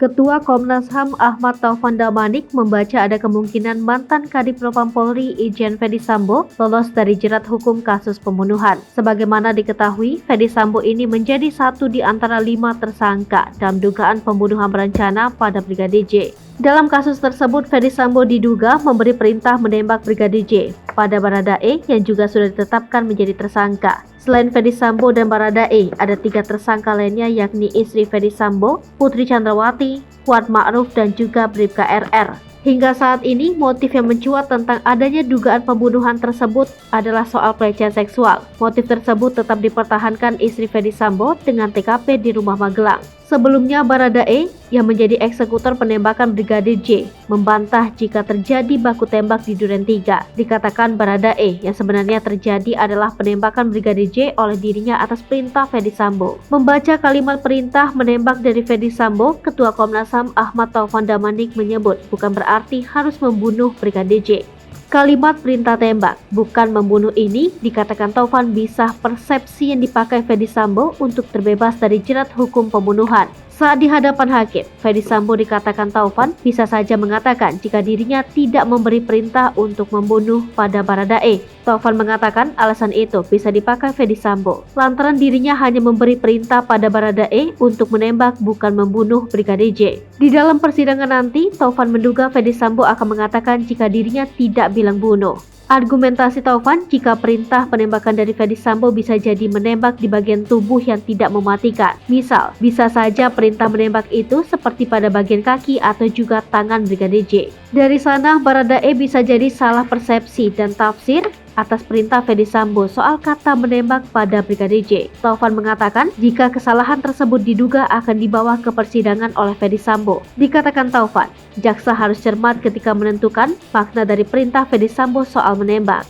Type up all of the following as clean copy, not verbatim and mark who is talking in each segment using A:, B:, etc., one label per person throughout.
A: Ketua Komnas HAM Ahmad Taufan Damanik membaca ada kemungkinan mantan Kadif Propam Polri Irjen Ferdy Sambo lolos dari jerat hukum kasus pembunuhan. Sebagaimana diketahui, Ferdy Sambo ini menjadi satu di antara 5 tersangka dalam dugaan pembunuhan berencana pada Brigadir J. Dalam kasus tersebut, Ferdy Sambo diduga memberi perintah menembak Brigadir J pada Baradae yang juga sudah ditetapkan menjadi tersangka. Selain Ferdy Sambo dan Baradae, ada 3 tersangka lainnya yakni istri Ferdy Sambo, Putri Chandrawati, Kuat Ma'ruf, dan juga Bribka RR. Hingga saat ini, motif yang mencuat tentang adanya dugaan pembunuhan tersebut adalah soal pelecehan seksual. Motif tersebut tetap dipertahankan istri Ferdy Sambo dengan TKP di rumah Magelang. Sebelumnya, Baradae yang menjadi eksekutor penembakan Brigadir J membantah jika terjadi baku tembak di Duren 3. Dikatakan Baradae yang sebenarnya terjadi adalah penembakan Brigadir J oleh dirinya atas perintah Ferdy Sambo. Membaca kalimat perintah menembak dari Ferdy Sambo, Ketua Komnas HAM Ahmad Taufan Damanik menyebut bukan berarti harus membunuh Brigadir J. Kalimat perintah tembak, bukan membunuh ini dikatakan Taufan bisa persepsi yang dipakai Ferdy Sambo untuk terbebas dari jerat hukum pembunuhan. Saat di hadapan hakim, Ferdy Sambo dikatakan Taufan bisa saja mengatakan jika dirinya tidak memberi perintah untuk membunuh pada Baradae. Taufan mengatakan alasan itu bisa dipakai Ferdy Sambo lantaran dirinya hanya memberi perintah pada Baradae untuk menembak bukan membunuh Brigadir J. Di dalam persidangan nanti, Taufan menduga Ferdy Sambo akan mengatakan jika dirinya tidak bilang bunuh. Argumentasi Taufan jika perintah penembakan dari Ferdy Sambo bisa jadi menembak di bagian tubuh yang tidak mematikan. Misal, bisa saja perintah menembak itu seperti pada bagian kaki atau juga tangan Brigadir J. Dari sana, Baradae bisa jadi salah persepsi dan tafsir atas perintah Ferdy Sambo soal kata menembak pada Brigadir J. Taufan mengatakan jika kesalahan tersebut diduga akan dibawa ke persidangan oleh Ferdy Sambo. Dikatakan Taufan, jaksa harus cermat ketika menentukan makna dari perintah Ferdy Sambo soal menembak.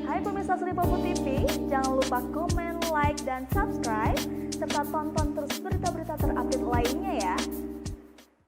B: Hai pemirsa Sri Popo TV, jangan lupa komen, like, dan subscribe, serta tonton terus berita-berita terupdate lainnya ya.